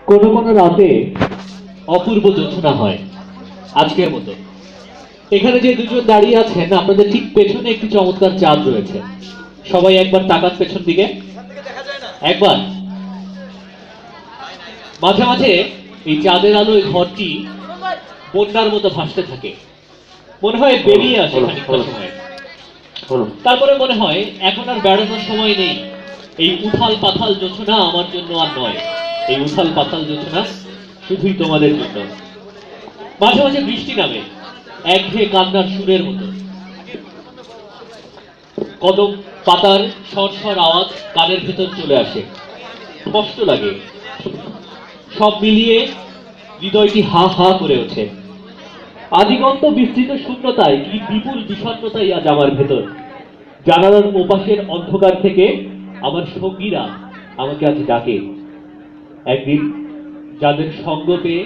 কোনো কোনো রাতে অপূর্ব জোছনা হয়, আজকের মতো। এখানে যে দুজন দাঁড়িয়ে আছেন, আপনাদের ঠিক পেছনে একটি চমৎকার চাঁদ রয়েছে। সবাই একবার তাকান পেছন দিকে, একবার। মাঝে মাঝে এই চাঁদের আলোয় ঘরটি বন্যার মতো ভাসতে থাকে, মনে হয় বেরিয়ে আসে খানিকটা সময়। তারপরে মনে হয় এখন আর বেড়ানোর সময় নেই, এই উথাল পাথাল জোছনা আমার জন্য আর নয়, এই উথাল পাথাল জোছনা শুধুই তোমাদের জন্য। মাঝে মাঝে বৃষ্টি নামে একঘেয়ে কান্নার সুরের মতো, কদম পাতার সরসর আওয়াজ কানের ভেতর চলে আসে, কষ্ট লাগে। সব মিলিয়ে হৃদয়টি হা হা করে ওঠে। আদিগন্ত বিস্তৃত শূন্যতায় কি বিপুল বিষণ্ণতাই আজ আমার ভেতর। জানালার ওপাশের অন্ধকার থেকে আমার সঙ্গীরা আমাকে আজ ডাকে। একদিন যাদের সঙ্গ পেয়ে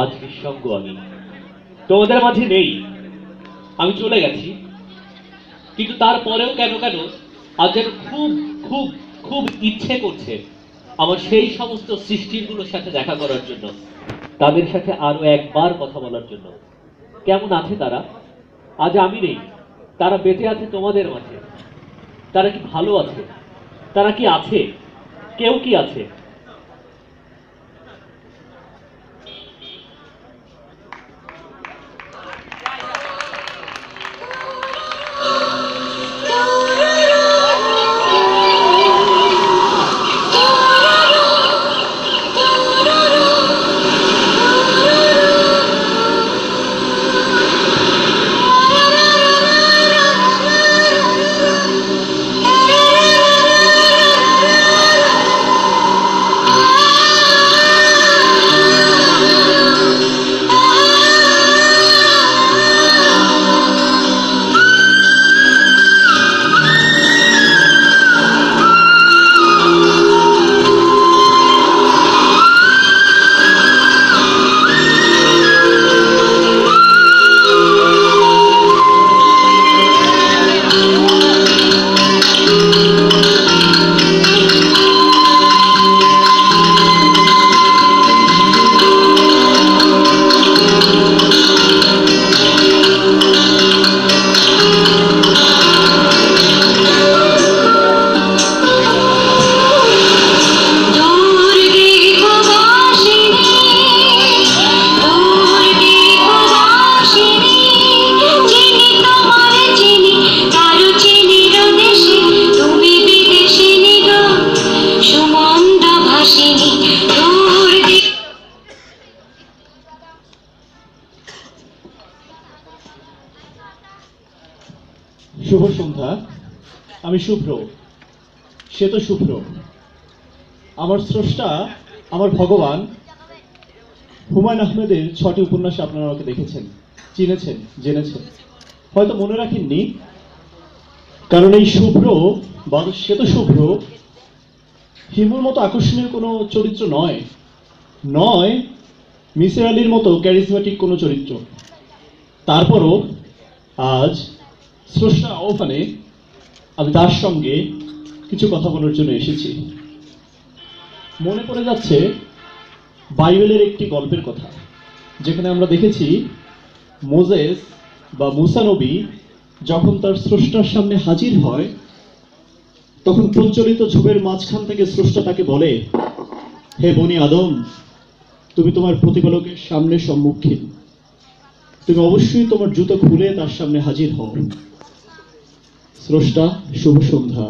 আজ নিঃসঙ্গ আমি। তোমাদের মাঝে নেই, আমি চলে গেছি, কিন্তু তারপরেও কেন কেন আজ যেন খুব খুব খুব ইচ্ছে করছে আমার সেই সমস্ত সৃষ্টিগুলোর সাথে দেখা করার জন্য, তাদের সাথে আরো একবার কথা বলার জন্য। কেমন আছে তারা? আজ আমি নেই, তারা বেঁচে আছে তোমাদের মাঝে। তারা কি ভালো আছে? তারা কি আছে? কেউ কি আছে? শুভ সন্ধ্যা। আমি শুভ্র, সে তো শুভ্র। আমার স্রষ্টা, আমার ভগবান হুমায়ুন আহমেদের 6টি উপন্যাসে আপনারা আমাকে দেখেছেন, চিনেছেন, জেনেছেন, হয়তো মনে রাখেননি, কারণ এই শুভ্র বা সে তো শুভ্র হিমুর মতো আকর্ষণীয় কোনো চরিত্র নয়, নয় মিসির আলির মতো ক্যারিজমেটিক কোনো চরিত্র। তারপরও আজ স্রষ্টা আহ্বানে আমি তার সঙ্গে কিছু কথা বলার জন্য এসেছি। মনে পড়ে যাচ্ছে বাইবেলের একটি গল্পের কথা, যেখানে আমরা দেখেছি মোজেস বা মুসা নবী যখন তার স্রষ্টার সামনে হাজির হয়, তখন প্রজ্বলিত ঝোপের মাঝখান থেকে স্রষ্টা তাকে বলে, হে বনি আদম, তুমি তোমার প্রতিপালকের সামনে সম্মুখীন, তুমি অবশ্যই তোমার জুতো খুলে তার সামনে হাজির হও। স্রষ্টা, শুভ সন্ধ্যা।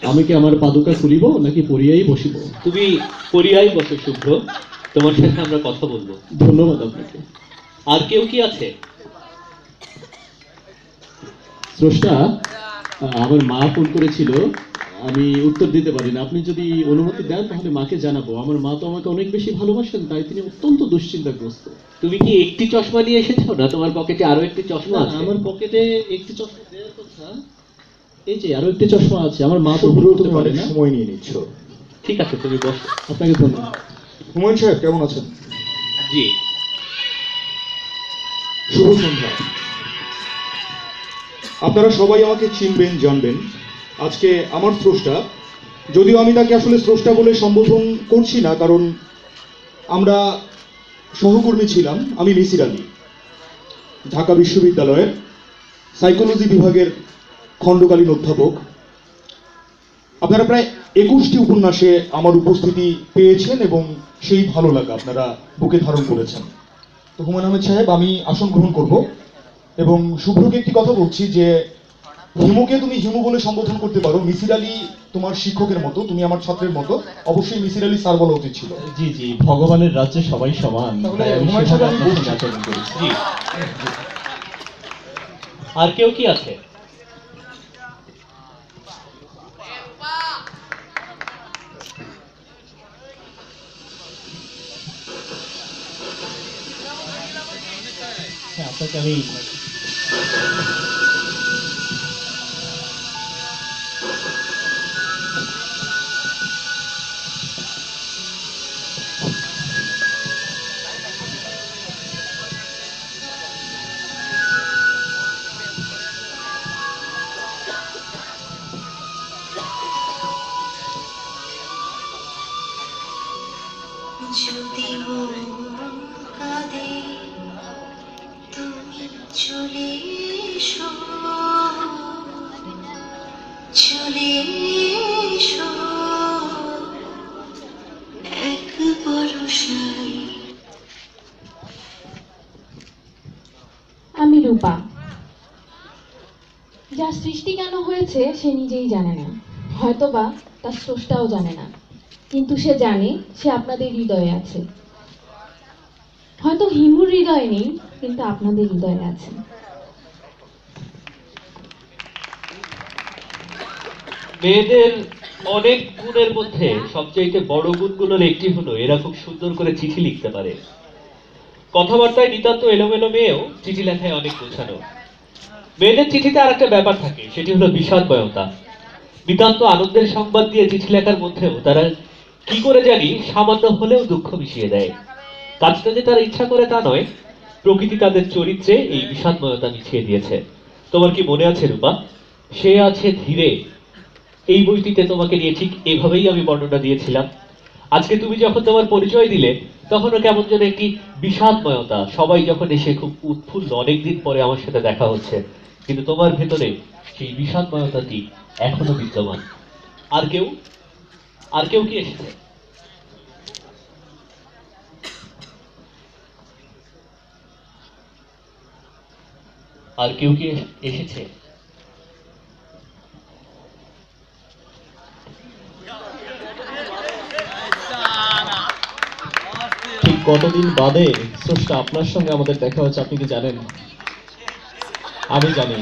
আমি কি আমার পাদুকা খুলিব নাকি পরিয়াই বসিব? তুমি পরিয়াই বসো শুভ্র, তোমার সাথে আমরা কথা বলবো। ধন্যবাদ আপনাকে। আর কেউ কি আছে? স্রষ্টা, আমার মা ফোন করেছিল, আমি উত্তর দিতে পারি না। আপনি যদি অনুমতি দেন তাহলে মাকে জানাবো। আমার মা তো আমাকে অনেক বেশি ভালোবাসেন, তাই তিনি অত্যন্ত দুশ্চিন্তাগ্রস্ত। তুমি কি একটি চশমা নিয়ে এসেছো, না তোমার পকেটে আরো একটি চশমা আছে? আমার পকেটে একটি চশমা দেওয়ার কথা, এই যে আরো একটি চশমা আছে। আমার মা তো ভুল করতে পারে না। সময় নিয়ে নিচ্ছ। ঠিক আছে, তুমি বসো। আপনাকে ধন্যবাদ। হুমায়ুন সাহেব কেমন আছেন? জি। শুভ সন্ধ্যা। আপনারা সবাই আমাকে চিনবেন, জানবেন। আজকে আমার স্রষ্টা, যদিও আমি তাকে আসলে স্রষ্টা বলে সম্বোধন করছি না, কারণ আমরা সহকর্মী ছিলাম। আমি মিসির আলী, ঢাকা বিশ্ববিদ্যালয়ের সাইকোলজি বিভাগের খণ্ডকালীন অধ্যাপক। আপনারা প্রায় 21টি উপন্যাসে আমার উপস্থিতি পেয়েছেন এবং সেই ভালো লাগা আপনারা বুকে ধারণ করেছেন। তো হুমায়ুন আহমেদ সাহেব, আমি আসন গ্রহণ করব এবং শুভ্রকে একটি কথা বলছি যে হিমুকে তুমি হিমু বলে সম্বোধন করতে পারো। মিসির আলী তোমার শিক্ষকের মতো, তুমি আমার ছাত্রের মতো, অবশ্যই মিসির আলী স্যার বলা উচিত ছিল। জি জি, ভগবানের রাজ্যে সবাই সমান, তাহলে তাই আমি হুমায়ুন সেভাবে সাহেব, আমি আপনার বলছি। সঙ্গে আচরণ করেছি। জি। আর কেউ কি আছে? হ্যাঁ, আপনাকে আমি যদি মন কাঁদে তুমি চলে এসো, চলে এসো এক বরষায়। আমি রূপা। যার সৃষ্টি কেন হয়েছে সে নিজেই জানে না, হয়তোবা তার স্রষ্টাও জানে না, কিন্তু সে জানে সে আপনাদের হৃদয়ে আছে। হয়তো হিমুর হৃদয়ে নেই, কিন্তু আপনাদের হৃদয়ে আছে। মেয়েদের অনেক গুণের মধ্যে সবচাইতে বড় গুণগুলোর একটি হলো এরা খুব সুন্দর করে চিঠি লিখতে পারে। কথাবার্তায় নিতান্ত এলোমেলো মেয়েও চিঠি লেখায় অনেক গোছানো। মেয়েদের চিঠিতে আর একটা ব্যাপার থাকে, সেটি হলো বিষাদময়তা। নিতান্ত আনন্দের সংবাদ দিয়ে চিঠি লেখার মধ্যেও তারা কি করে জানি সামান্য হলেও দুঃখ মিশিয়ে দেয়। কাজটা যে তারা ইচ্ছা করে তা নয়, প্রকৃতি তাদের চরিত্রে এই বিষাদময়তা মিশিয়ে দিয়েছে। তোমার কি মনে আছে রূপা, সে আছে ধীরে, এই বইটিতে তোমাকে নিয়ে ঠিক এভাবেই আমি বর্ণনা দিয়েছিলাম। আজকে তুমি যখন তোমার পরিচয় দিলে তখনও কেমন যেন একটি বিষাদময়তা, সবাই যখন এসে খুব উৎফুল্ল, অনেকদিন পরে আমার সাথে দেখা হচ্ছে, কিন্তু তোমার ভেতরে সেই বিষাদময়তাটি এখনো বিদ্যমান। আর কেউ, আর কেউ কি এসেছে? আর কেউ কি এসেছে? ঠিক কতদিন বাদে স্রষ্টা আপনার সঙ্গে আমাদের দেখা হচ্ছে আপনি কি জানেন? আমি জানি,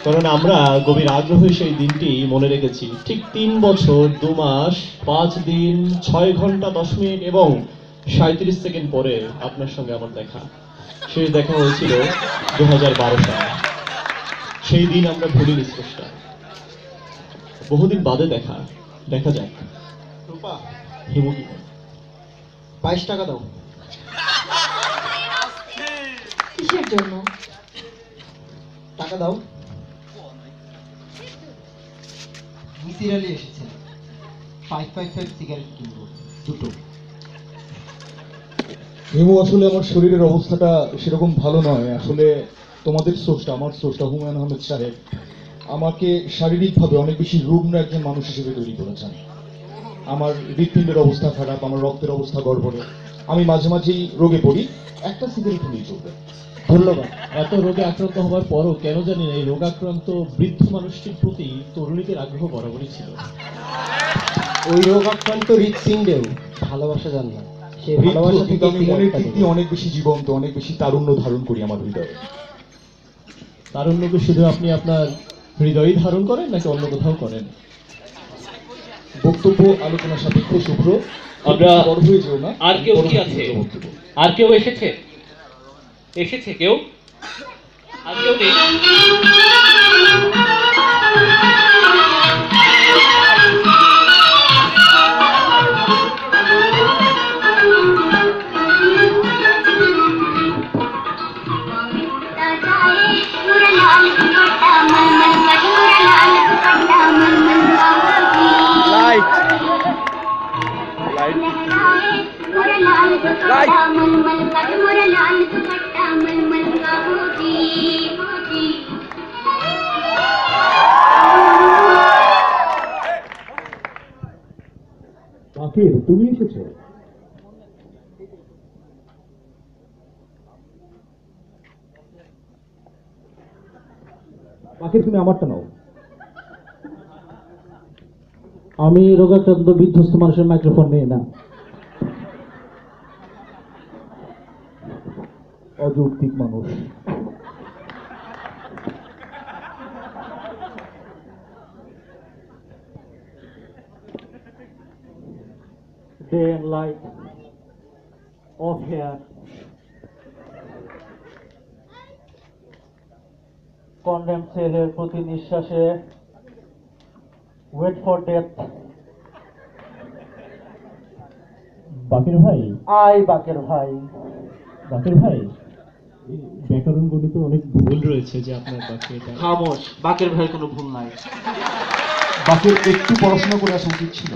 কারণ আমরা গভীর আগ্রহে সেই দিনটি মনে রেখেছি। ঠিক 3 বছর 2 মাস 5 দিন 6 ঘন্টা 10 মিনিট এবং 37 সেকেন্ড পরে আপনার সঙ্গে আমার দেখা। শেষ দেখা হয়েছিল 2012 সালে। সেই দিন আমরা ভুলিনি স্রষ্টা। বহুদিন বাদে দেখা, দেখা যাক। রূপা, হিমু কি 22 টাকা দাও। কিসের জন্য? টাকা দাও। মিসির আলী এসেছে, 555 সিগারেট কিনবো, দুটো। হিমু, আসলে আমার শরীরের অবস্থাটা সেরকম ভালো নয়। আসলে তোমাদের স্রষ্টা, আমার স্রষ্টা হুমায়ুন আহমেদ সাহেব আমাকে শারীরিকভাবে অনেক বেশি রুগ্ন একজন মানুষ হিসেবে তৈরি করেছেন। আমার হৃৎপিণ্ডের অবস্থা খারাপ, আমার রক্তের অবস্থা গড়বড়ে, আমি মাঝে মাঝেই রোগে পড়ি। একটা সিগারেট হলেই চলবে। ধন্যবাদ। এত রোগে আক্রান্ত হওয়ার পরও কেন জানি না এই রোগাক্রান্ত বৃদ্ধ মানুষটির প্রতি তরুণীদের আগ্রহ বরাবরই ছিল। ওই রোগাক্রান্ত হৃৎপিণ্ডেও ভালোবাসা জান না, সে ভালোবাসা কিন্তু থেকে আমি মনের সিগারেটটা দিক দেবে। দিয়ে অনেক বেশি জীবন্ত, অনেক বেশি তারুণ্য ধারণ করি আমার হৃদয়ে। তারুণ্যকে শুধু আপনি আপনার হৃদয়ই ধারণ করেন নাকি অন্য কোথাও করেন? বক্তব্য আলোচনা সাপেক্ষে শুভ্র, আমরা বড় হয়ে যেও না। আর কেউ কি পরবর্তী আছে? বক্তব্য। আর কেউ এসেছে? এসেছে কেউ? আর কেউ নেই? लाइट मलमल का मोरा लाल दुपट्टा मलमल का मोती मोती বাকির, তুমি এসেছো? বাকির, তুমি আমারটা নাও। আমি রোগাক্রান্ত বিধ্বস্ত মানুষের মাইক্রোফোন নিয়ে না। অযৌক্তিক মানুষ। Day and light of hair, condemned ছেলের প্রতি নিঃশ্বাসে wait for death. বাকির ভাই, বাকের ভাই, বাকির ভাই, এই ব্যাকরণ গণিত অনেক ভুল রয়েছে যে আপনার বাক্যে এটা। খামোশ, বাকের ভাইয়ের কোনো ভুল নাই। বাকির একটু পড়াশোনা করে আসা উচিত ছিল।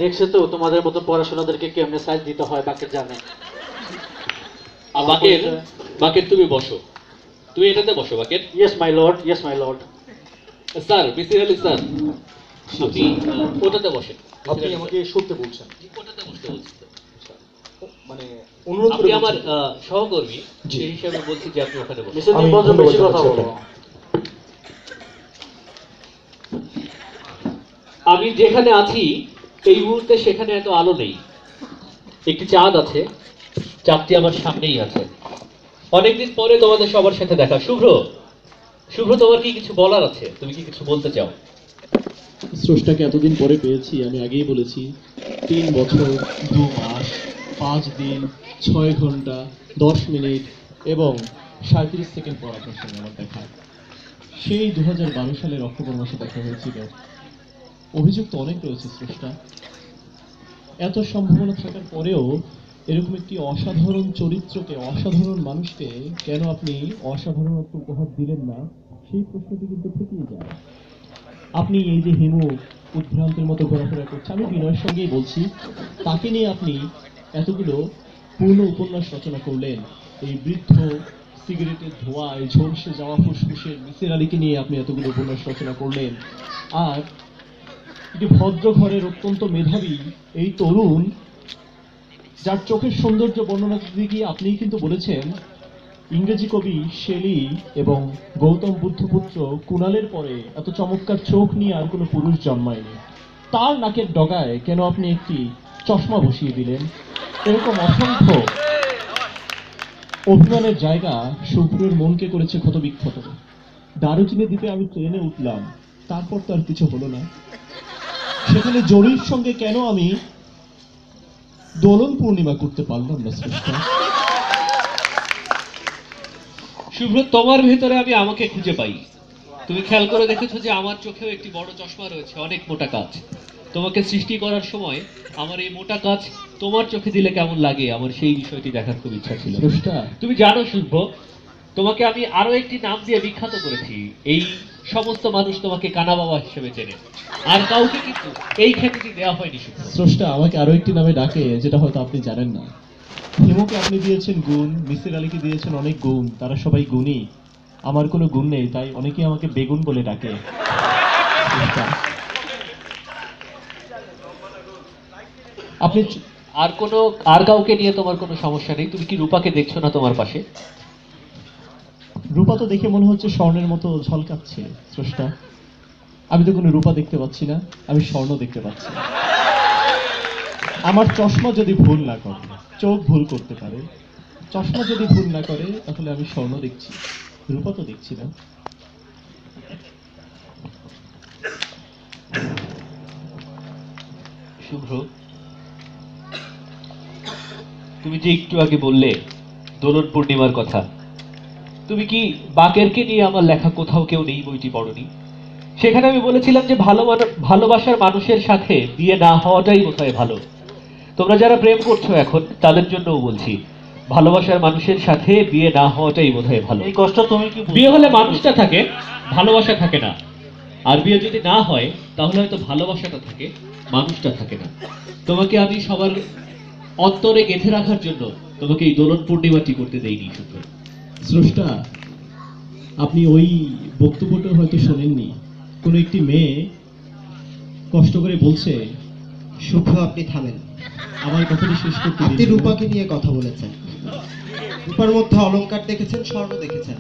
দেখছে তো তোমাদের মতো পড়াশোনাদেরকে কেমনে সাইজ দিতে হয়, বাকের জানে। বাকের, বাকের তুমি বসো, তুমি এটাতে বসো Baker. Yes my lord, yes my lord. Sir, Misir Ali sir, আপনি ওটাতে বসেন। আপনি আমাকে সরতে বলছেন, ওটাতে বসতে বলছি স্যার। মানে অনুরোধ আপনি করে আমার বলছেন। সহকর্মী, জি। সেই হিসাবে বলছি যে আপনি ওখানে বসেন। মিসেস আমি নির্বাচন ধন্যবাদ বেশি কথা জানাচ্ছি বলো। আমি যেখানে আছি এই মুহূর্তে সেখানে এত আলো নেই, একটি চাঁদ আছে, চাঁদটি আমার সামনেই আছে। অনেকদিন পরে তোমাদের সবার সাথে দেখা। শুভ্র, শুভ্র, তোমার কি কিছু বলার আছে? তুমি কি কিছু বলতে চাও? স্রষ্টাকে এতদিন পরে পেয়েছি, আমি আগেই বলেছি 3 বছর 2 মাস 5 দিন 6 ঘন্টা 10 মিনিট এবং 37 সেকেন্ড পর আপনার সঙ্গে আমার দেখা। সেই 2012 সালের অক্টোবর মাসে দেখা হয়েছিল। অভিযোগ তো অনেক রয়েছে স্রষ্টা, এত সম্ভাবনা থাকার পরেও এরকম একটি অসাধারণ চরিত্রকে, অসাধারণ মানুষকে কেন আপনি অসাধারণত্ব উপহার দিলেন না, সেই প্রশ্নটি কিন্তু থেকেই যায়। আপনি এই যে হিমু উদ্ভ্রান্তের মতো ঘোরাফেরা করছে, আমি বিনয়ের সঙ্গেই বলছি, তাকে নিয়ে আপনি এতগুলো পূর্ণ উপন্যাস রচনা করলেন। এই বৃদ্ধ সিগারেটের ধোঁয়ায় ঝলসে যাওয়া ফুসফুসের মিসির আলীকে নিয়ে আপনি এতগুলো উপন্যাস রচনা করলেন। আর একটি ভদ্র ঘরের অত্যন্ত মেধাবী এই তরুণ, যার চোখের সৌন্দর্য বর্ণনা করতে গিয়ে আপনিই কিন্তু বলেছেন ইংরেজি কবি শেলি এবং গৌতম বুদ্ধপুত্র কুণালের পরে এত চমৎকার চোখ নিয়ে আর কোনো পুরুষ জন্মায়নি। তার নাকের ডগায় কেন আপনি একটি চশমা বসিয়ে দিলেন? এরকম অসংখ্য অভিমানের জায়গা শুভ্রের মনকে করেছে ক্ষতবিক্ষত। দারুচিনি দ্বীপে আমি ট্রেনে উঠলাম, তারপর তো আর কিছু হলো না। সেখানে জরির সঙ্গে কেন আমি দোলন পূর্ণিমা করতে পারলাম না স্রষ্টা? শুভ্র, তোমার ভেতরে আমি আমাকে খুঁজে পাই। তুমি খেয়াল করে দেখেছো যে আমার চোখেও একটি বড় চশমা রয়েছে, অনেক মোটা কাজ। তোমাকে সৃষ্টি করার সময় আমার এই মোটা কাজ তোমার চোখে দিলে কেমন লাগে, আমার সেই বিষয়টি দেখার খুব ইচ্ছা ছিল। স্রষ্টা, তুমি জানো শুভ্র, তোমাকে আমি আরো একটি নাম দিয়ে বিখ্যাত করেছি। এই সমস্ত মানুষ তোমাকে কানা বাবা হিসেবে চেনে, আর কাউকে কিন্তু এই খ্যাতিটি দেওয়া হয়নি শুভ্র। স্রষ্টা আমাকে আরো একটি নামে ডাকে, যেটা হয়তো আপনি জানেন না। হিমুকে আপনি দিয়েছেন গুণ, মিসির আলীকে দিয়েছেন অনেক গুণ, তারা সবাই গুণী। আমার কোনো গুণ নেই, তাই অনেকেই আমাকে বেগুন বলে ডাকে। স্রষ্টা, আপনি আর কাউকে নিয়ে তোমার কোনো সমস্যা নেই? তুমি কি রূপাকে দেখছো না তোমার পাশে? রূপা তো দেখে মনে হচ্ছে স্বর্ণের মতো ঝলকাচ্ছে স্রষ্টা। আমি তো কোনো রূপা দেখতে পাচ্ছি না, আমি স্বর্ণ দেখতে পাচ্ছি। আমার চশমা যদি ভুল না করে, চোখ ভুল করতে পারে, চশমা যদি ভুল না করে, তাহলে আমি স্বর্ণ দেখছি, রূপা তো দেখছি না। শুভ্র, তুমি যে একটু আগে বললে দোলন পূর্ণিমার কথা, তুমি কি বাকেরকে নিয়ে আমার লেখা কোথাও কেউ নেই বইটি পড়নি? সেখানে আমি বলেছিলাম যে ভালোবাসার মানুষের সাথে বিয়ে না হওয়াটাই বোধহয় ভালো। তোমরা যারা প্রেম করছো এখন, তাদের জন্যও বলছি, ভালোবাসার মানুষের সাথে বিয়ে না হওয়াটাই বোধহয় ভালো। এই কষ্ট তুমি কি বিয়ে হলে মানুষটা থাকে, ভালোবাসা থাকে না। আর বিয়ে যদি না হয় তাহলে হয়তো ভালোবাসাটা থাকে, মানুষটা থাকে না। তোমাকে আমি অন্তরে গেঁথে রাখার জন্য তোমাকে এই দোলন পূর্ণিমাটি করতে দেইনি শুভ্র। স্রষ্টা, আপনি ওই বক্তব্যটা হয়তো শোনেননি। কোনো একটি মেয়ে কষ্ট করে বলছে, শুভ্র, আপনি থামেন। আমার কথাটি শেষ করতে আপনি দিন। রূপাকে নিয়ে কথা বলেছেন। রূপার মধ্যে অলংকার দেখেছেন, স্বর্ণ দেখেছেন।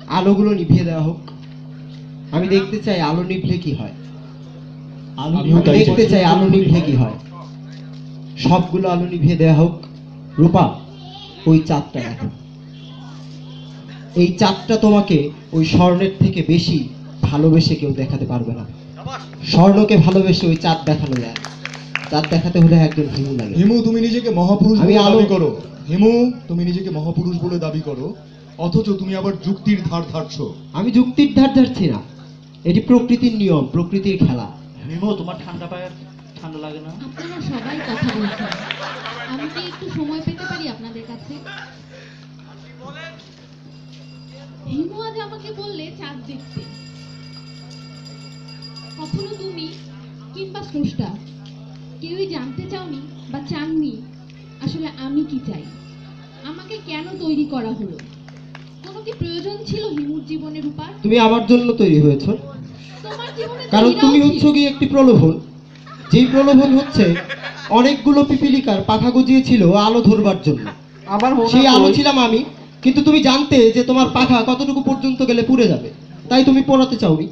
আলোগুলো নিভিয়ে দেওয়া হোক। আমি দেখতে চাই আলো নিভলে কি হয়। আলো আমি দেখতে চাই আলো নিভলে কি হয়। সবগুলো আলো নিভিয়ে দেওয়া হোক। রূপা, ওই চাঁদটা দেখো। এই চাঁদটা তোমাকে ওই স্বর্ণের থেকে বেশি ভালোবেসে কেউ দেখাতে পারবে না। স্বর্ণকে ভালোবেসে ওই চাঁদ দেখানো যায়। চাঁদ দেখাতে হলে একজন হিমু লাগে। হিমু, তুমি নিজেকে মহাপুরুষ আমি বলে আলো- দাবি করো। হিমু, তুমি নিজেকে মহাপুরুষ বলে দাবি করো, অথচ তুমি আবার যুক্তির ধার ধারছো। আমি যুক্তির ধার ধারছি না। এটি প্রকৃতির নিয়ম, প্রকৃতির খেলা। মিমো, তোমার ঠান্ডা লাগে না? আপনারা সবাই কথা বলছেন, আমি কি একটু সময় পেতে পারি আপনাদের কাছে? হিমু আজ আমাকে বললে চাঁদ দেখতে। কখনো তুমি কিংবা স্রষ্টা কেউই জানতে চাওনি বা চাননি আসলে আমি কি চাই, আমাকে কেন তৈরি করা হলো। কোনো কি প্রয়োজন ছিল হিমুর জীবনের রূপার? তুমি আমার জন্য তৈরি হয়েছো, তোমার জীবনে তো কারণ এরাও তুমি ছিল। হচ্ছ গিয়ে একটি প্রলোভন। যেই প্রলোভন হচ্ছে অনেকগুলো পিপিলিকার পাখা গজিয়েছিল আলো ধরবার জন্য। আমার সেই আলো ছিলাম আমি, কিন্তু তুমি জানতে যে তোমার পাখা কতটুকু পর্যন্ত গেলে পুড়ে যাবে, তাই তুমি পোড়াতে চাওনি।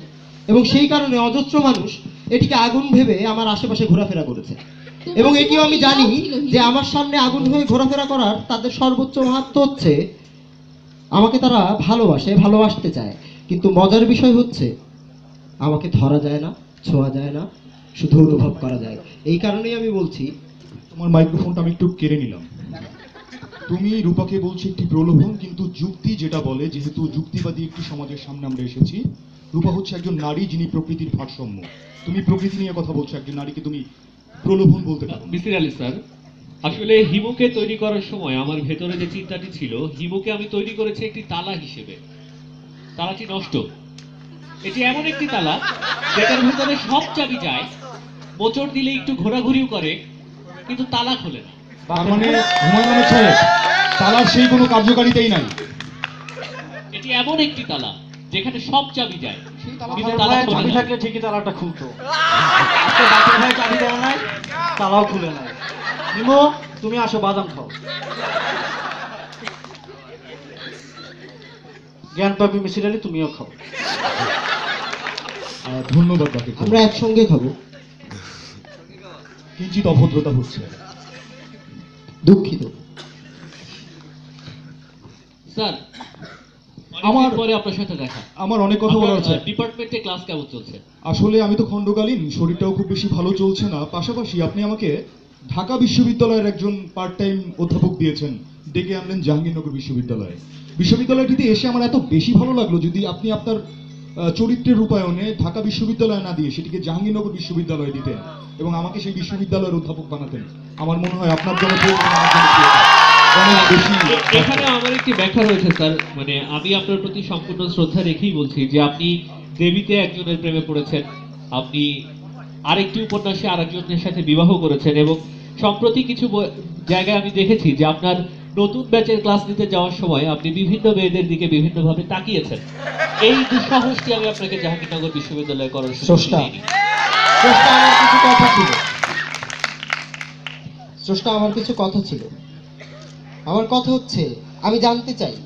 এবং সেই কারণে অজস্র মানুষ এটিকে আগুন ভেবে আমার আশেপাশে ঘোরাফেরা করেছে। তোমার এবং এটিও আমি জীবনে জানি এরাও ছিল হিমু। যে আমার সামনে আগুন হয়ে ঘোরাফেরা করার তাদের সর্বোচ্চ মাহাত্ম্য হচ্ছে আমাকে তারা ভালোবাসে, ভালোবাসতে চায়। কিন্তু মজার বিষয় হচ্ছে আমাকে ধরা যায় না, ছোঁয়া যায় না, শুধু অনুভব করা যায়। এই কারণেই আমি বলছি, তোমার মাইক্রোফোনটা আমি একটু কেড়ে নিলাম। তুমি রূপাকে বলছো একটি প্রলোভন, কিন্তু যুক্তি যেটা বলে, যেহেতু যুক্তিবাদী একটি সমাজের সামনে আমরা এসেছি, রূপা হচ্ছে একজন নারী যিনি প্রকৃতির ভারসাম্য। তুমি প্রকৃতি নিয়ে কথা বলছো, একজন নারীকে তুমি প্রলোভন বলতে পারো না। মিসির আলী স্যার, আসলে হিমুকে তৈরি করার সময় আমার ভেতরে যে চিন্তাটি ছিল, হিমুকে আমি তৈরি করেছি একটি তালা হিসেবে। তালাটি নষ্ট। এটি এমন একটি তালা যেটার ভিতরে সব চাবি যায়, মোচড় দিলে একটু ঘোরাঘুরিও করে, কিন্তু তালা খোলে না। তার মানে হুমায়ুন আহমেদ সাহেব, তালার সেই কোনো কার্যকারিতাই নাই। এটি এমন একটি তালা যেখানে সব চাবি যায়, কিন্তু আমার তালা ভাই খোলে চাবি না। থাকলে ঠিকই তালাটা খুলতো। আজকে বাকির ভাই চাবি দেয় নাই, তালাও খুলে নাই। মিমো, তুমি আসো, বাদাম খাও। জ্ঞান পাবি মিসির আলী, তুমিও খাও। ধন্যবাদ তাকে। আমরা একসঙ্গে খাবো। কিঞ্চিত অভদ্রতা হচ্ছে। দুঃখিত। স্যার, আমার- অনেকদিন পরে আপনার সাথে দেখা। আমার অনেক কথা বলার আছে। ডিপার্টমেন্টে ক্লাস কেমন চলছে? আসলে আমি তো খণ্ডকালীন, শরীরটাও খুব বেশি ভালো চলছে না। পাশাপাশি আপনি আমাকে ঢাকা বিশ্ববিদ্যালয়ের একজন পার্ট টাইম অধ্যাপক দিয়েছেন, ডেকে আনলেন জাহাঙ্গীরনগর বিশ্ববিদ্যালয়ে। বিশ্ববিদ্যালয়টিতে এসে আমার এত বেশি ভালো লাগলো, যদি আপনি আপনার চরিত্রের রূপায়ণে ঢাকা বিশ্ববিদ্যালয়ে না দিয়ে সেটিকে জাহাঙ্গীরনগর বিশ্ববিদ্যালয়ে দিতেন এবং আমাকে সেই বিশ্ববিদ্যালয়ের অধ্যাপক বানাতেন, আমার মনে হয় আপনার জন্য অনেক বেশি। এখানে আমার একটি ব্যাখ্যা রয়েছে স্যার, মানে আমি আপনার প্রতি সম্পূর্ণ শ্রদ্ধা রেখেই বলছি যে আপনি দেবীতে একজনের প্রেমে পড়েছেন, আপনি আরেকটি উপন্যাসে আরেকজনের সাথে বিবাহ করেছেন, এবং সম্প্রতি কিছু জায়গায় আমি দেখেছি যে আপনার নতুন ব্যাচের ক্লাস নিতে যাওয়ার সময় আপনি বিভিন্ন মেয়েদের দিকে বিভিন্নভাবে তাকিয়েছেন। এই দুঃসাহসটি আমি আপনাকে জাহাঙ্গীরনগর বিশ্ববিদ্যালয়ে করার সুযোগ স্রষ্টা, দিইনি। স্রষ্টা, আমার কিছু কথা ছিল। স্রষ্টা, আমার কিছু কথা ছিল। আমার কথা হচ্ছে, আমি জানতে চাই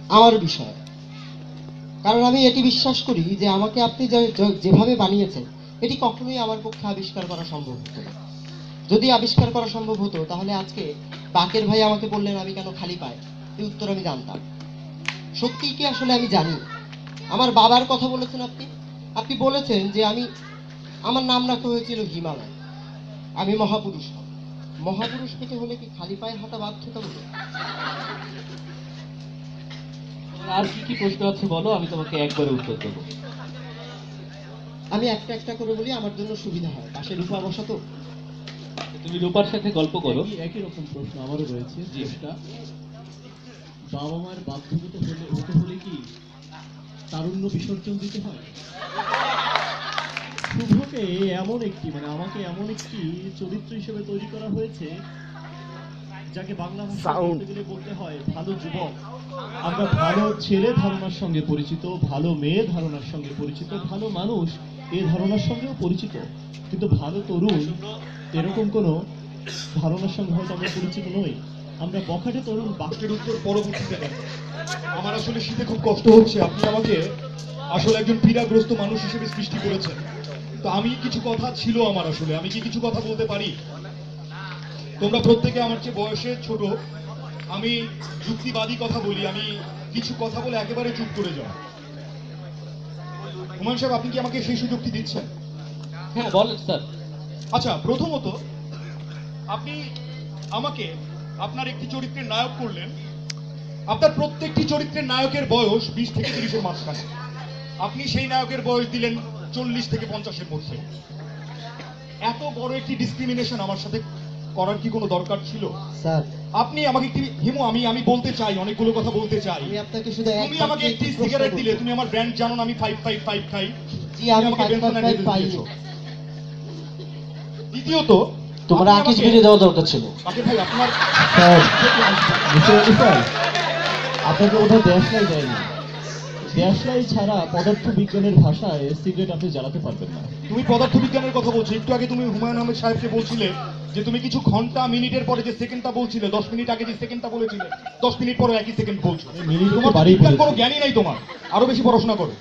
আমার বিষয়। কারণ আমি এটি বিশ্বাস করি যে আমাকে আপনি যেভাবে বানিয়েছেন এটি কখনোই আমার পক্ষে আবিষ্কার করা সম্ভব হতো না। যদি আবিষ্কার করা সম্ভব হতো তাহলে আজকে বাকের ভাই আমাকে বললেন আমি কেন খালি পাই, এই উত্তর আমি জানতাম। সত্যিই কি আসলে আমি জানি? আমার বাবার কথা বলেছেন আপনি। আপনি বলেছেন যে আমার নাম রাখা হয়েছিল হিমালয়, আমি মহাপুরুষ হব। মহাপুরুষ পেতে হলে কি খালি পায়ে হাঁটা বাধ্যতামূলক? আর কি কি প্রশ্ন আছে বলো, আমি তোমাকে একবারে উত্তর দেবো। আমি একটা একটা করে বলি, আমার জন্য সুবিধা হয়। পাশে রূপা বসা তো। তুমি রূপার সাথে গল্প করো। একই রকম প্রশ্ন আমারও রয়েছে। যেটা বাবা মার বাধ্যগত হতে হলে কি তারুণ্য বিসর্জন দিতে হয়? শুভ আমাকে এমন একটি আমাকে এমন একটি চরিত্র হিসেবে তৈরি করা হয়েছে যাকে বাংলা ভাষায় বলতে গেলে বলতে হয় ভালো যুবক। আমরা ভালো ছেলে ধারণার সঙ্গে পরিচিত, ভালো মেয়ে ধারণার সঙ্গে পরিচিত, ভালো মানুষ এই ধারণার সঙ্গেও পরিচিত, কিন্তু ভালো তরুণ এরকম কোনো ধারণার সঙ্গে হয়তো আমরা পরিচিত নই। আমরা বখাটে তরুণ বাক্যের উত্তর পরবর্তীতে দেন। আমার আসলে শীতে খুব কষ্ট হচ্ছে। আপনি আমাকে আসলে একজন পীড়াগ্রস্ত মানুষ হিসেবে সৃষ্টি করেছেন। তো আমি কিছু কথা ছিল আমার, আসলে আমি কি কিছু কথা বলতে পারি? তোমরা প্রত্যেকে আমার চেয়ে বয়সে ছোট। আমি যুক্তিবাদী কথা বলি, আমি কিছু কথা বলে একেবারে চুপ করে যাই। হুমায়ুন সাহেব, আপনি কি আমাকে সেই সুযোগটি দিচ্ছেন? হ্যাঁ বলেন স্যার। আচ্ছা, প্রথমত আপনি আমাকে আপনার একটি চরিত্রের নায়ক করলেন। আপনার প্রত্যেকটি চরিত্রের নায়কের বয়স 20 থেকে 30-এর মাঝখানে। আপনি সেই নায়কের বয়স দিলেন 40 থেকে 50-এর মধ্যে। এত বড় একটি ডিসক্রিমিনেশন আমার সাথে করার কি কোনো দরকার ছিল? স্যার, আপনি আমাকে একটি হিমু, আমি বলতে চাই, অনেকগুলো কথা বলতে চাই। আমি আপনাকে শুধু তুমি আমাকে একটি সিগারেট দিলে, তুমি আমার ব্র্যান্ড জানো না, আমি 555 খাই। জি, আমি আমাকে 555 বেনসন অ্যান্ড পাই। দিয়েছো। দ্বিতীয়ত, তোমার আপনি আকিস আমাকে- বিড়ি দেওয়া দরকার ছিল। আকিব ভাই, আপনার স্যার, স্যার, আপনাকে ওটা দেশলাই দেয়নি। দেশলাই ছাড়া পদার্থ বিজ্ঞানের ভাষায় সিগারেট আপনি জ্বালাতে পারবেন না। তুমি পদার্থবিজ্ঞানের কথা বলছো। একটু আগে তুমি হুমায়ুন আহমেদ সাহেবকে বলছিলে যে তুমি কিছু ঘন্টা মিনিটের পরে যে সেকেন্ডটা বলছিলে, 10 মিনিট আগে যে সেকেন্ডটা বলেছিলে, 10 মিনিট পরে একই সেকেন্ড বলছো। এই মিনিট তো তোমার বাড়িয়ে বিজ্ঞান বলেছি। কোনো জ্ঞানই নাই তোমার, আরো বেশি পড়াশোনা করো।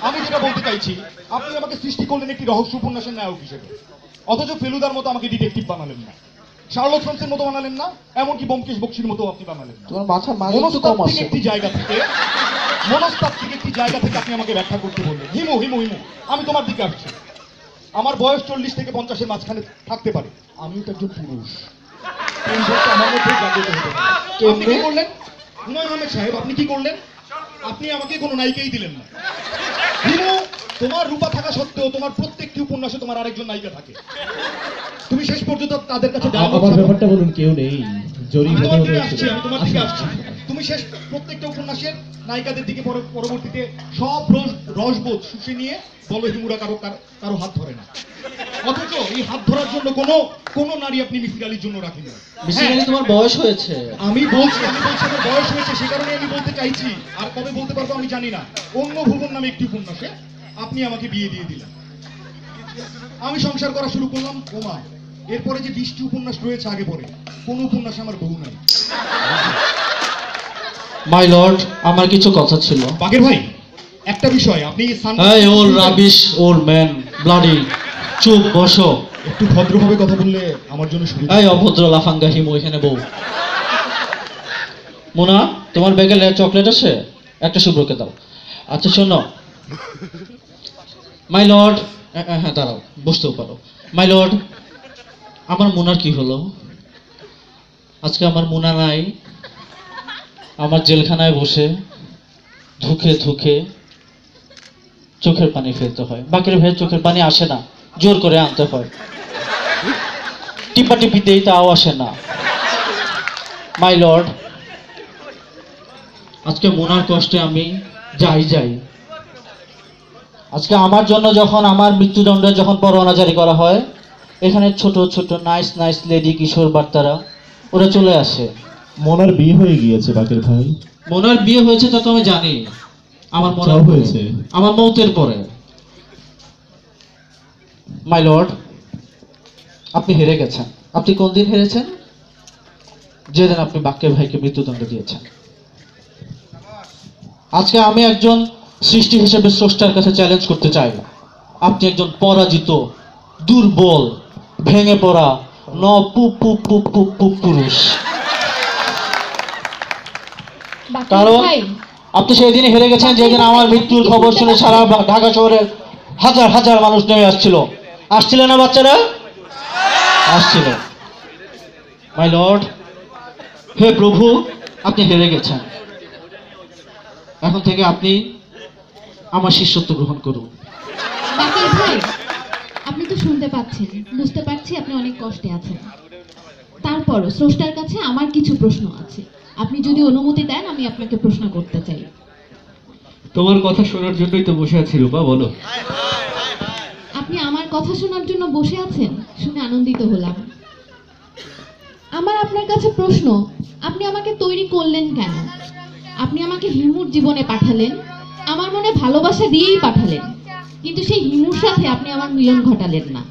আমি যেটা বলতে চাইছি, আপনি আমাকে সৃষ্টি করলেন একটি রহস্য উপন্যাসের নায়ক হিসেবে, অথচ ফেলুদার মতো আমাকে ডিটেকটিভ বানালেন না, শার্লক হোমসের মতো বানালেন না, এমনকি ব্যোমকেশ বক্সীর মতো আপনি বানালেন না। তোমার মাথা মানে একটু কম মনস্তাত্ত্বিক আছে। একটি জায়গা থেকে, মনস্তাত্ত্বিক একটি জায়গা থেকে আপনি আমাকে ব্যাখ্যা করতে বললেন। হিমু হিমু হিমু, আমি তোমার দিকে আসছি। আমার বয়স 40 থেকে 50-এর মাঝখানে থাকতে পারে, আমিও তো একজন পুরুষ। পুরুষত্ব আমার মধ্যে জাগ্রত হতে পারে। আপনি কি করলেন হুমায়ুন আহমেদ সাহেব? আপনি কি করলেন? আপনি আমাকে কোনো নায়িকাই দিলেন না। হিমু, তোমার রূপা থাকা সত্ত্বেও তোমার প্রত্যেকটি উপন্যাসে তোমার আরেকজন নায়িকা থাকে। তুমি শেষ পর্যন্ত তাদের কাছে আমার ব্যাপারটা বলুন, কেউ নেই। জরি আমি তোমার দিকে হতে আসছি, হতে আমি তোমার দিকে আসছি। তুমি শেষ প্রত্যেকটা উপন্যাসের নায়িকাদের দিকে পরবর্তীতে সব রসবোধ শুষে নিয়ে বলো হিমুরা কারো হাত ধরে না। অথচ এই হাত ধরার জন্য কোনো নারী আপনি মিসির আলীর জন্য রাখেন না। বেসিক্যালি তোমার বয়স হয়েছে। আমি বলছি আমার বয়স হয়েছে, সে কারণে আমি বলতে চাইছি। আর কবে বলতে পারবো আমি জানি না। অন্য ভুবন নামে একটি উপন্যাসে আপনি আমাকে বিয়ে দিয়ে দিলেন। আমি সংসার করা শুরু করলাম। ওমা, এরপরে যে 20টি উপন্যাস রয়েছে আগে পরে, কোন উপন্যাসে আমার বউ নাই। মাই লর্ড, আমার কিছু কথা ছিল। বাগের ভাই, একটা বিষয়, আপনি এই old rubbish old man, bloody, চুপ বসো। একটু ভদ্রভাবে কথা বললে আমার জন্য সুবিধা। এই অভদ্র লাফাঙ্গা হিমু, এখানে বউ। মোনা, তোমার ব্যাগে চকলেট আছে? একটা শুভ্রকে দাও। আচ্ছা শোনো মাই লর্ড, হ্যাঁ দাঁড়াও, বসতেও পারো। মাই লর্ড, আমার মোনার কি হলো? আজকে আমার মোনা নাই। আমার জেলখানায় বসে ধুকে ধুকে চোখের পানি ফেলতে হয়। বাকির ভাইয়ের চোখের পানি আসে না, জোর করে আনতে হয়। টিপা টিপিতেই তাও আসে না। মাই লর্ড, আজকে মোনার কষ্টে আমি যাই। আজকে আমার জন্য যখন আমার মৃত্যুদণ্ডের যখন পরোয়ানা জারি করা হয়, এখানে ছোট ছোট নাইস লেডি কিশোর বার্তারা ওরা চলে আসে। মোনার বিয়ে হয়ে গিয়েছে বাকের ভাই। মোনার বিয়ে হয়েছে তা তো আমি জানি। আমার মনে যাও হয়েছে। আমার মৌতের পরে। মাই লর্ড, আপনি হেরে গেছেন। আপনি কোন দিন হেরেছেন? যেদিন আপনি বাক্যের ভাইকে মৃত্যুদণ্ড দিয়েছেন। আজকে আমি একজন সৃষ্টি হিসেবে স্রষ্টার কাছে চ্যালেঞ্জ করতে চাই। আপনি একজন পরাজিত, দুর্বল, ভেঙে পড়া পুরুষ। কারণ আপনি সেই দিনই হেরে গেছেন যেদিন আমার মৃত্যুর খবর শুনে সারা ঢাকা শহরের হাজার মানুষ নেমে আসছিল না বাচ্চারা? আসছিল। মাই লর্ড, হে প্রভু, আপনি হেরে গেছেন। এখন থেকে আপনি আমার শিষ্যত্ব গ্রহণ করুন। বাকের ভাই, আপনি তো শুনতে পাচ্ছেন, বুঝতে পারছি আপনি অনেক কষ্টে আছেন। তারপরও স্রষ্টার কাছে আমার কিছু প্রশ্ন আছে। আপনি যদি অনুমতি দেন, আমি আপনাকে প্রশ্ন করতে চাই। তোমার কথা শোনার জন্যই তো বসে আছি রূপা, বলো। আপনি আমার কথা শোনার জন্য বসে আছেন, শুনে আনন্দিত হলাম। আমার আপনার কাছে প্রশ্ন, আপনি আমাকে তৈরি করলেন কেন? আপনি আমাকে হিমুর জীবনে পাঠালেন, আমার মনে ভালোবাসা দিয়েই পাঠালেন, কিন্তু সেই হিমুর সাথে আপনি আমার মিলন ঘটালেন না।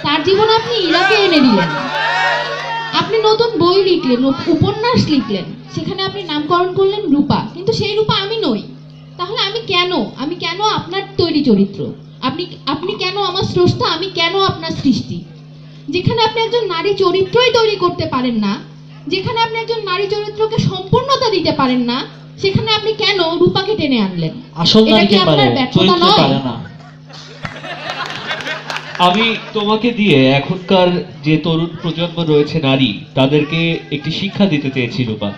তার জীবনে আপনি ইরাকে এনে দিলেন। আপনি নতুন বই লিখলেন, উপন্যাস লিখলেন, সেখানে আপনি নামকরণ করলেন রূপা, কিন্তু সেই রূপা আমি নই। তাহলে আমি কেন আপনার তৈরি চরিত্র? আপনি কেন আমার স্রষ্টা? আমি কেন আপনার সৃষ্টি? যেখানে আপনি একজন নারী চরিত্রই তৈরি করতে পারেন না, যেখানে আপনি একজন নারী চরিত্রকে সম্পূর্ণতা দিতে পারেন না, সেখানে আপনি কেন রূপাকে টেনে আনলেন? আসল এটা কি নারীকে পারে, আপনার ব্যর্থতা চরিত্র নয়? পারে না। আমি তোমাকে দিয়ে এখনকার যে তরুণ প্রজন্ম রয়েছে নারী, তাদেরকে একটি শিক্ষা দিতে চেয়েছি রূপা।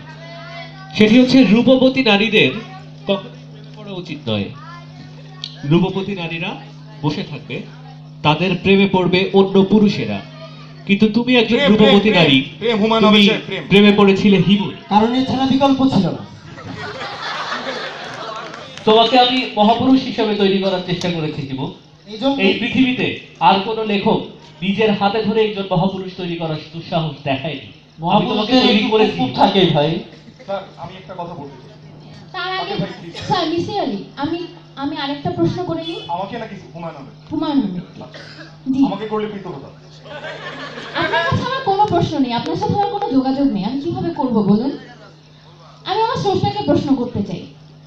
সেটি হচ্ছে রূপবতী নারীদের কখনো প্রেমে পড়া উচিত নয়। রূপবতী নারীরা বসে থাকবে, তাদের প্রেমে পড়বে অন্য পুরুষেরা। কিন্তু তুমি একজন রূপবতী নারী, তুমি প্রেমে পড়েছিলে হিমুর। কারণ এছাড়া বিকল্প ছিল না। তোমাকে আমি মহাপুরুষ হিসেবে তৈরি করার চেষ্টা করেছি হিমু। এই জন্য এই পৃথিবীতে আর কোন লেখক নিজের হাতে ধরে একজন মহাপুরুষ তৈরি করার দুঃসাহস দেখায়নি। আমি তোমাকে তৈরি করেছি। থাকে ভাই। স্যার আমি একটা কথা বলতে চাই। তার আগে স্যার মিসির আলী, আমি আরেকটা প্রশ্ন করে নিই। আমাকে নাকি হুমায়ুন আহমেদ? হুমায়ুন আহমেদ জি। আমাকে করলে কৃতজ্ঞতা। আপনার কাছে আমার কোনো প্রশ্ন নেই, আপনার সাথে আমার কোনো যোগাযোগ নেই, আমি কিভাবে করব বলুন? আমি আমার স্রষ্টাকে প্রশ্ন করতে চাই।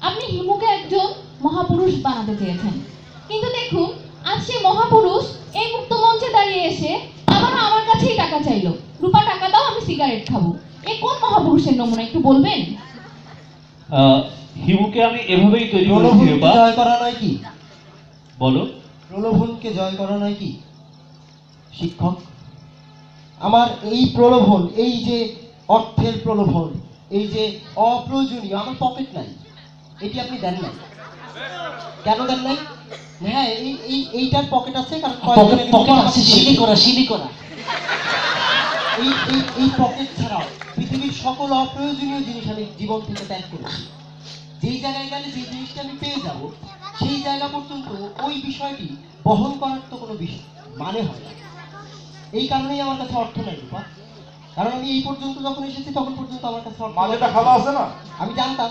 আপনি হিমুকে একজন মহাপুরুষ বানাতে চেয়েছেন, কিন্তু দেখুন আজ সেই মহাপুরুষ এই মুক্ত মঞ্চে দাঁড়িয়ে এসে আবারও আমার কাছেই টাকা চাইলো, রূপা টাকা দাও আমি সিগারেট খাবো। এ কোন মহাপুরুষের নমুনা একটু বলবেন? হিমুকে আমি এভাবেই তৈরি করেছি প্রলোভনকে রূপা। জয় করা নয় কি? বলো। প্রলোভনকে জয় করা নয় কি শিক্ষক? আমার এই প্রলোভন, এই যে অর্থের প্রলোভন, এই যে অপ্রয়োজনীয়, আমার পকেট নাই, এটি আপনি দেন নাই। কেন দেন নাই? হ্যাঁ, এইটার পকেট আছে, কারণ পকেট আছে, শিলি করা। এই পকেট ছাড়াও পৃথিবীর সকল অপ্রয়োজনীয় জিনিস আমি জীবন থেকে ত্যাগ করেছি। যেই জায়গায় গেলে যে জিনিসটা আমি পেয়ে যাব, সেই জায়গা পর্যন্ত ওই বিষয়টি বহন করার তো কোনো বিষয় মানে হয় না। এই কারণেই আমার কাছে অর্থ নাই রূপা। কারণ আমি এই পর্যন্ত যখন এসেছি তখন পর্যন্ত আমার কাছে অর্থ মাজেদা খালা আছে না? আমি জানতাম,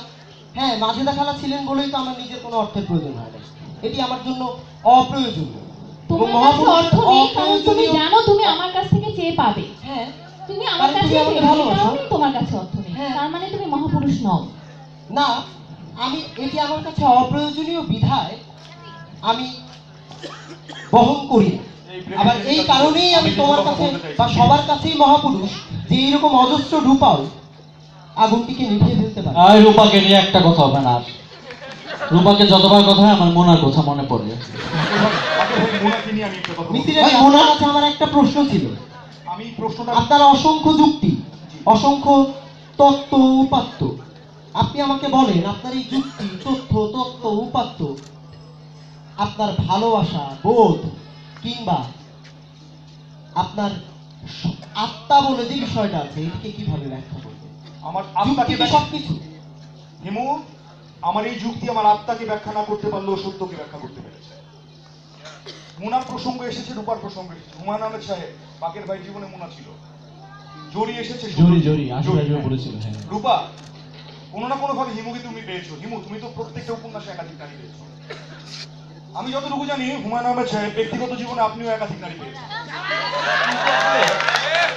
হ্যাঁ মাজেদা খালা ছিলেন বলেই তো আমার নিজের কোনো অর্থের প্রয়োজন হয় না। এটি আমার জন্য অপ্রয়োজনীয়। তোমার কাছে অর্থ নেই কারণ তুমি জানো তুমি আমার কাছ থেকে চেয়ে পাবে। হ্যাঁ, তুমি আমার কাছে চেয়ে পাবে, কারণেই তোমার কাছে অর্থ নেই। হ্যাঁ। তার মানে তুমি মহাপুরুষ নও। না, আমি এটি আমার কাছে অপ্রয়োজনীয় বিধায় আমি বহন করি না। আবার এই কারণেই আমি তোমার কাছে বা সবার কাছেই মহাপুরুষ যে এইরকম অজস্র রূপাও আগুনটিকে নিভিয়ে ফেলতে পারে। আর রূপাকে নিয়ে একটা কথা হবে না। রূপাকে যতবার কথা হয় আমার মোনার কথা মনে পড়ে। মোনাকে নিয়ে আমি একটা কথা বলতে চাই। মিসির আলী, মোনার কাছে আমার একটা প্রশ্ন ছিল। আমি প্রশ্নটা আপনার অসংখ্য যুক্তি, অসংখ্য তত্ত্ব উপাত্ত, আপনি আমাকে বলেন আপনার এই যুক্তি, তত্ত্ব উপাত্ত, আপনার ভালোবাসা বোধ কিংবা আপনার আত্মা বলে যে বিষয়টা আছে, এটিকে কিভাবে ব্যাখ্যা করবেন? আমার আত্মাকে সবকিছু হিমু, আমার এই যুক্তি আমার আত্মাকে ব্যাখ্যা না করতে পারলেও সত্যকে ব্যাখ্যা করতে পেরেছে। মুনার প্রসঙ্গ এসেছে, রূপার প্রসঙ্গ এসেছে। হুমায়ুন আহমেদ সাহেব, পাকের ভাই জীবনে মুনা ছিল। জরি এসেছে, জরি আসলে পড়েছিল। হ্যাঁ, রূপা কোনো না কোনো ভাবে হিমুকে তুমি পেয়েছো। হিমু, তুমি তো প্রত্যেকটা উপন্যাসে একাধিক নারী পেয়েছো। আমি যতটুকু জানি হুমায়ুন আহমেদ সাহেব ব্যক্তিগত জীবনে আপনিও একাধিক নারী পেয়েছেন।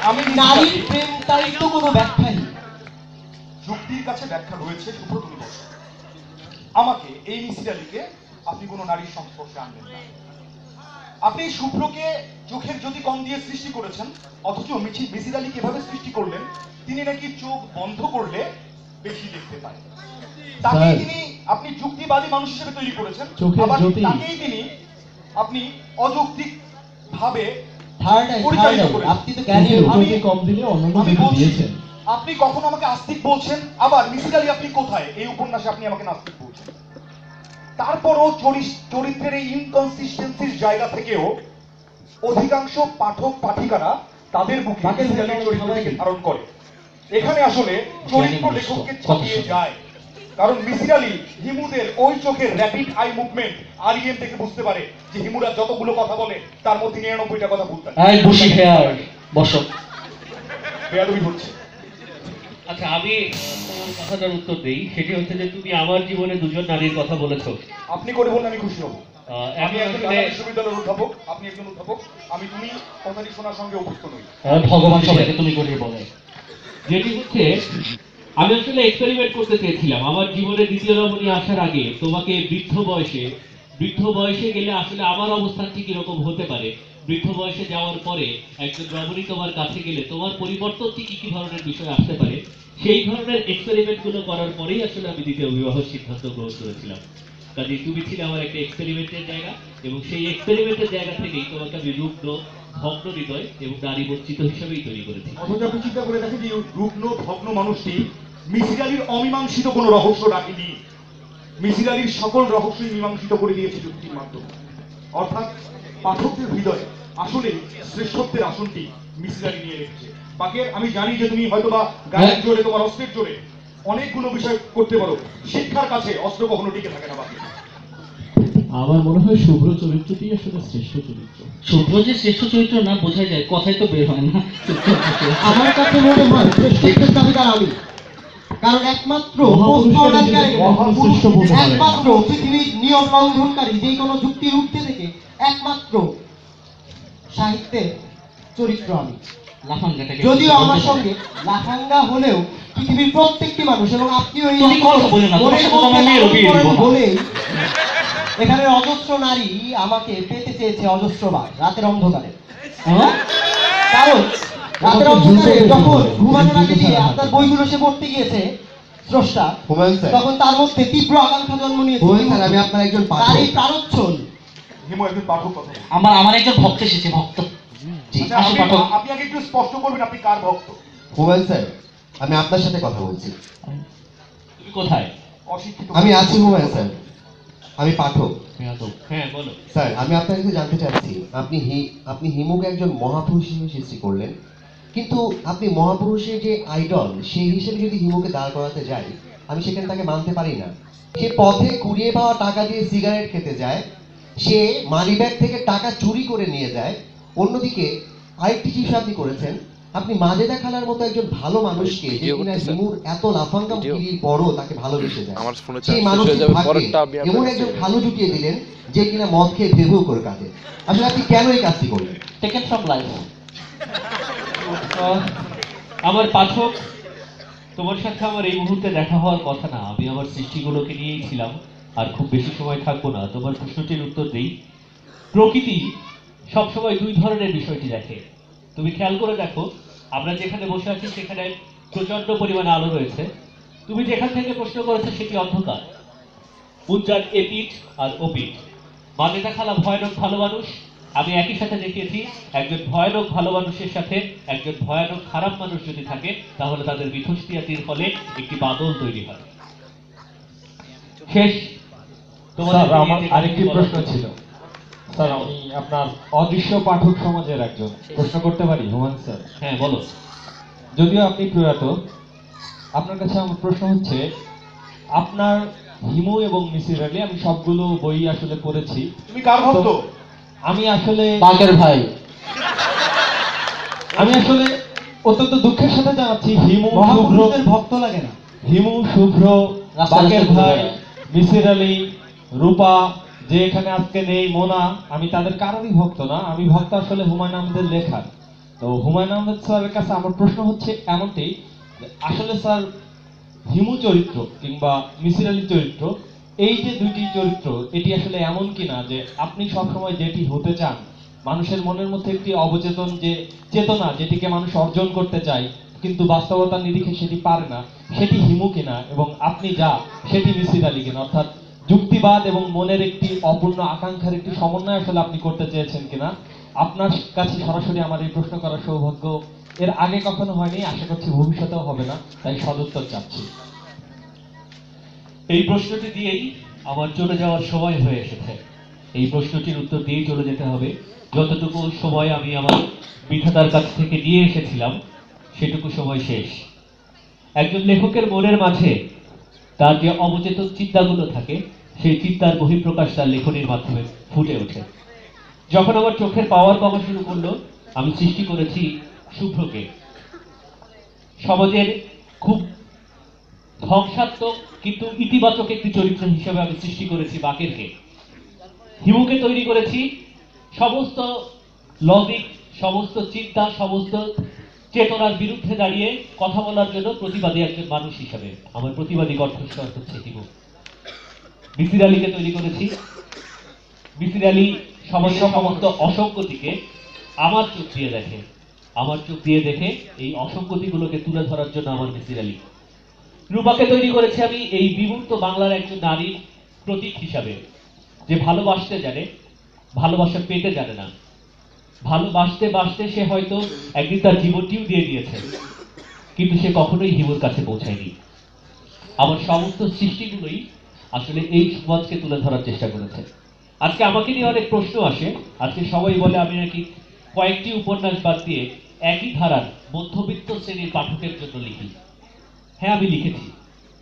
আমি নারীর প্রেম তাই তো কোনো ব্যাখ্যাই নেই। যুক্তির কাছে ব্যাখ্যা রয়েছে। শুভ্র, তুমি বলো আমাকে, এই মিসির আলীকে আপনি কোনো নারীর সংস্পর্শে আনবেন না। আপনি শুভ্রকে চোখের জ্যোতি কম দিয়ে সৃষ্টি করেছেন, অথচ মিসির আলীকে এভাবে সৃষ্টি করলেন তিনি নাকি চোখ বন্ধ করলে বেশি দেখতে পায়। তাকেই তিনি আপনি যুক্তিবাদী মানুষ হিসেবে তৈরি করেছেন, আবার তাকেই তিনি আপনি অযৌক্তিক ভাবে পরিচালিত করেছেন। আপনি তো জ্ঞানী লোক। আমি বলছি, আপনি কখনো আমাকে আস্তিক বলছেন, আবার মিসির আলী আপনি কোথায় এই উপন্যাসে আপনি আমাকে নাস্তিক বলছেন। তারপরও চরিত্রের এই ইনকনসিস্টেন্সির জায়গা থেকেও অধিকাংশ পাঠক পাঠিকারা তাদের বুকে মিসির আলীর চরিত্রকে ধারণ করে। এখানে আসলে চরিত্র লেখককে ছাপিয়ে যায়। কারণ মিসির আলী হিমুদের ওই চোখের র্যাপিড আই মুভমেন্ট REM থেকে বুঝতে পারে যে হিমুরা যতগুলো কথা বলে তার মধ্যে 99টা কথা ভুল থাকে। এই বসি হেয়ার বসো। বেয়াদবি হচ্ছে। আচ্ছা, আমি তোমার কথাটার উত্তর দেই। সেটি হচ্ছে যে তুমি আমার জীবনে দুজন নারীর কথা বলেছো। আপনি করে বললে আমি খুশি হব। আমি এখন একজন আসলে ঢাকা বিশ্ববিদ্যালয়ের অধ্যাপক, আপনি একজন অধ্যাপক, আমি তুমি কথাটি শোনার সঙ্গে অভ্যস্ত নই। ভগবান সবাইকে তুমি করে বলে। যেটি হচ্ছে, আমি আসলে এক্সপেরিমেন্ট করতে চেয়েছিলাম আমার জীবনে দ্বিতীয় রমণী আসার আগে তোমাকে বৃদ্ধ বয়সে গেলে আসলে আমার অবস্থানটি কিরকম হতে পারে, বৃদ্ধ বয়সে যাওয়ার পরে একজন রমণী তোমার কাছে গেলে তোমার পরিবর্তনটি কি কি ধরনের বিষয় আসতে পারে, সেই ধরনের এক্সপেরিমেন্ট গুলো করার পরেই আসলে আমি দ্বিতীয় বিবাহের সিদ্ধান্ত গ্রহণ করেছিলাম। কাজে তুমি ছিলে আমার একটা এক্সপেরিমেন্টের জায়গা, এবং সেই এক্সপেরিমেন্টের জায়গা থেকেই তোমাকে আমি রুগ্ন, ভগ্ন হৃদয় এবং নারী বঞ্চিত হিসেবেই তৈরি করেছি। অথচ আপনি চিন্তা করে দেখেন যে রুগ্ন ভগ্ন মানুষটি মিসির আলীর অমীমাংসিত কোনো রহস্য রাখেনি। মিসির আলীর সকল রহস্যই মীমাংসিত করে দিয়েছে যুক্তির মাধ্যমে। অর্থাৎ পাঠকদের হৃদয়ে আসলে শ্রেষ্ঠত্বের আসনটি মিসির আলী নিয়ে রেখেছে। বাকের, আমি জানি যে তুমি হয়তোবা গায়ের জোরে, তোমার অস্ত্রের জোরে অনেকগুলো বিষয় করতে পারো, শিক্ষার কাছে অস্ত্র কখনো টিকে থাকে না। বাকি আমার মনে হয় শুভ্র চরিত্রটি আসলে শ্রেষ্ঠ চরিত্র। শুভ্র যে শ্রেষ্ঠ চরিত্র না বোঝা যায়, কথাই তো বের হয় না। আমার কাছে মনে হয় শ্রেষ্ঠত্বের দাবিদার আমি, কারণ একমাত্র একমাত্র পৃথিবীর নিয়ম লঙ্ঘনকারী যে কোনো যুক্তির ঊর্ধ্বে থেকে একমাত্র সাহিত্যের চরিত্র আমি। লাফাঙ্গাটাকে যদিও আমার সঙ্গে লাফাঙ্গা হলেও পৃথিবীর প্রত্যেকটি মানুষ এবং আপনিও এই তুমি কথা বলে না, তোমার সাথে তো আমার মেয়ের বিয়ে দিব না। বলেই এখানে অজস্র নারী আমাকে পেতে চেয়েছে অজস্রবার রাতের অন্ধকারে। হ্যাঁ? কারণ রাতের অন্ধকারে যখন ঘুমানোর আগে দিয়ে আপনার বইগুলো সে পড়তে গিয়েছে স্রষ্টা, তখন তার মধ্যে তীব্র আকাঙ্ক্ষা জন্ম নিয়েছে। আমি আপনার একজন তারই প্রাণোচ্ছল হিমু একজন পাঠক কথা বলে। আমার একজন ভক্ত এসেছে, ভক্ত। জি, আচ্ছা, আসো পাঠক। আপনি আগে একটু স্পষ্ট করবেন আপনি কার ভক্ত। হুমায়ুন স্যার, আমি আপনার সাথে কথা বলছি। তুমি কোথায়? অশিক্ষিত আমি আছি হুমায়ুন স্যার, আমি পাঠক। হ্যাঁ, বলো। স্যার, আমি আপনার কাছে জানতে চাচ্ছি, আপনি হিমুকে একজন মহাপুরুষ হিসেবে সৃষ্টি করলেন, কিন্তু আপনি মহাপুরুষের যে আইডল সেই হিসেবে যদি হিমুকে দাঁড় করাতে যাই, আমি সেখানে তাকে মানতে পারি না। সে পথে কুড়িয়ে পাওয়া টাকা দিয়ে সিগারেট খেতে যায়, সে মানিব্যাগ থেকে টাকা চুরি করে নিয়ে যায়। অন্যদিকে আরেকটি চিজ আপনি করেছেন, আপনি মাজেদা খালার মতো একজন ভালো মানুষকে, যে কিনা হিমুর এত লাফাঙ্গাম গিরির বড় তাকে ভালোবেসে যায়, সেই মানুষের ভাগ্যে এমন একজন খালু জুটিয়ে দিলেন যে কিনা মদ খেয়ে ভেউ করে কাঁদে। আসলে আপনি কেন এই কাজটি করলেন? Taken from life. আমার পাঠক, তোমার সাথে আমার এই মুহূর্তে দেখা হওয়ার কথা না। আমি আমার সৃষ্টিগুলোকে নিয়েই ছিলাম, আর খুব বেশি সময় থাকবো না। তোমার প্রশ্নটির উত্তর দিই। প্রকৃতি সবসময় দুই ধরনের বিষয়টি দেখে। তুমি খেয়াল করে দেখো, আমরা যেখানে বসে আছি সেখানে প্রচন্ড পরিমাণে আলো রয়েছে। তুমি যেখান থেকে প্রশ্ন করেছো সেটি অন্ধকার। উজ্জ্বল এপিঠ আর ওপিঠ। মাজেদা খালা ভয়ানক ভালো মানুষ, আমি একই সাথে দেখিয়েছি একজন ভয়ানক ভালো মানুষের সাথে একজন ভয়ানক খারাপ মানুষ যদি থাকে, তাহলে তাদের মিথস্ক্রিয়াটির ফলে একটি বাদল তৈরি হয়। শেষ। স্যার, আমার আরেকটি প্রশ্ন ছিল। স্যার, আমি আপনার অদৃশ্য পাঠক সমাজের একজন, প্রশ্ন করতে পারি হুমায়ুন স্যার? হ্যাঁ, বলো। যদিও আপনি প্রয়াত, আপনার কাছে আমার প্রশ্ন হচ্ছে, আপনার হিমু এবং মিসির আলী আমি সবগুলো বই আসলে পড়েছি। তুমি কার ভক্ত? আমি আসলে বাকের ভাই। আমি আসলে অত্যন্ত দুঃখের সাথে জানাচ্ছি, হিমু শুভ্র মহাপুরুষদের ভক্ত লাগে না। হিমু শুভ্র, বাকের ভাই, মিসির আলী, রূপা, যে এখানে আজকে নেই, মোনা, আমি তাদের কারোরই ভক্ত না। আমি ভক্ত আসলে হুমায়ুন আহমেদের লেখার। তো হুমায়ুন আহমেদ স্যারের কাছে আমার প্রশ্ন হচ্ছে এমনটি, আসলে স্যার হিমু চরিত্র কিংবা মিসির আলী চরিত্র, এই যে দুইটি চরিত্র, এটি আসলে এমন কিনা যে আপনি সবসময় যেটি হতে চান, মানুষের মনের মধ্যে একটি অবচেতন যে চেতনা, যেটিকে মানুষ অর্জন করতে চায় কিন্তু বাস্তবতার নিরিখে সেটি পারে না, সেটি হিমু কিনা, এবং আপনি যা সেটি মিসির আলী কিনা, অর্থাৎ যুক্তিবাদ এবং মনের একটি অপূর্ণ আকাঙ্ক্ষার একটি সমন্বয় আসলে আপনি করতে চেয়েছেন কিনা। আপনার কাছে সরাসরি আমার এই প্রশ্ন করার সৌভাগ্য এর আগে কখনো হয়নি, আশা করছি ভবিষ্যতেও হবে না, তাই সদুত্তর চাচ্ছি। এই প্রশ্নটি দিয়েই আমার চলে যাওয়ার সময় হয়ে এসেছে। এই প্রশ্নটির উত্তর দিয়েই চলে যেতে হবে। যতটুকু সময় আমি আমার বিধাতার কাছ থেকে নিয়ে এসেছিলাম, সেটুকু সময় শেষ। একজন লেখকের মনের মাঝে তার যে অবচেতন চিন্তাগুলো থাকে সেই চিন্তার বহিঃপ্রকাশ তার লেখনীর মাধ্যমে ফুটে ওঠে। যখন আমার চোখের পাওয়ার কমা শুরু করলো, আমি সৃষ্টি করেছি শুভ্রকে। সমাজের খুব ধ্বংসাত্মক কিন্তু ইতিবাচক একটি চরিত্র হিসেবে আমি সৃষ্টি করেছি বাকেরকে। হিমুকে তৈরি করেছি সমস্ত লজিক, সমস্ত চিন্তা, সমস্ত চেতনার বিরুদ্ধে দাঁড়িয়ে কথা বলার জন্য প্রতিবাদী একজন মানুষ হিসেবে। আমার প্রতিবাদী কণ্ঠস্বর হচ্ছে হিমু। মিসির আলীকে তৈরি করেছি। মিসির আলী সমাজের সমস্ত অসঙ্গতিকে আমার চোখ দিয়ে দেখে, আমার চোখ দিয়ে দেখে এই অসঙ্গতিগুলোকে তুলে ধরার জন্য আমার মিসির আলী। রূপাকে তৈরি করেছি আমি এই বিমূর্ত বাংলার একজন নারীর প্রতীক হিসাবে, যে ভালোবাসতে জানে, ভালোবাসা পেতে জানে না। ভালোবাসতে বাসতে সে হয়তো একদিন তার জীবনটিও দিয়ে দিয়েছে, কিন্তু সে কখনোই হিমুর কাছে পৌঁছায়নি। আমার সমস্ত সৃষ্টিগুলোই আসলে এই সমাজকে তুলে ধরার চেষ্টা করেছে। আজকে আমাকে নিয়ে অনেক প্রশ্ন আসে। আজকে সবাই বলে আমি নাকি কয়েকটি উপন্যাস বাদ দিয়ে একই ধারার মধ্যবিত্ত শ্রেণীর পাঠকের জন্য লিখি। হ্যাঁ, আমি লিখেছি।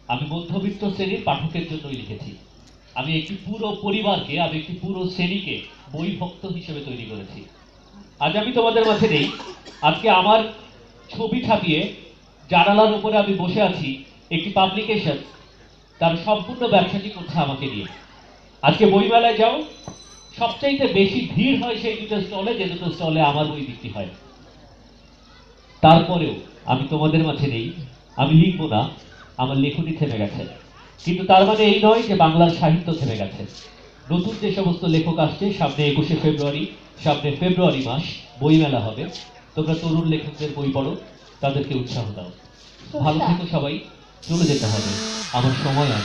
আমি মধ্যবিত্ত শ্রেণীর পাঠকের জন্যই লিখেছি। আমি একটি পুরো পরিবারকে, আমি একটি পুরো শ্রেণীকে বই ভক্ত হিসেবে তৈরি করেছি। আজ আমি তোমাদের মাঝে নেই। আজকে আমার ছবি ছাপিয়ে জানালার উপরে আমি বসে আছি একটি পাবলিকেশন, তার সম্পূর্ণ ব্যবসাটি করছে আমাকে নিয়ে। আজকে বইমেলায় যাও, সবচাইতে বেশি ভিড় হয় সেই দুটো স্টলে, যে দুটো স্টলে আমার বই বিক্রি হয়। তারপরেও আমি তোমাদের মাঝে নেই। আমি লিখবো না, আমার লেখনী থেমে গেছে। কিন্তু তার মানে এই নয় যে বাংলার সাহিত্য থেমে গেছে। নতুন যে সমস্ত লেখক আসছে, সামনে 21শে ফেব্রুয়ারি, সামনে ফেব্রুয়ারি মাস বইমেলা হবে। তোমরা তরুণ লেখকদের বই পড়ো, তাদেরকে উৎসাহ দাও। ভালো থেকো সবাই। চলে যেতে হবে, আমার সময় আছে।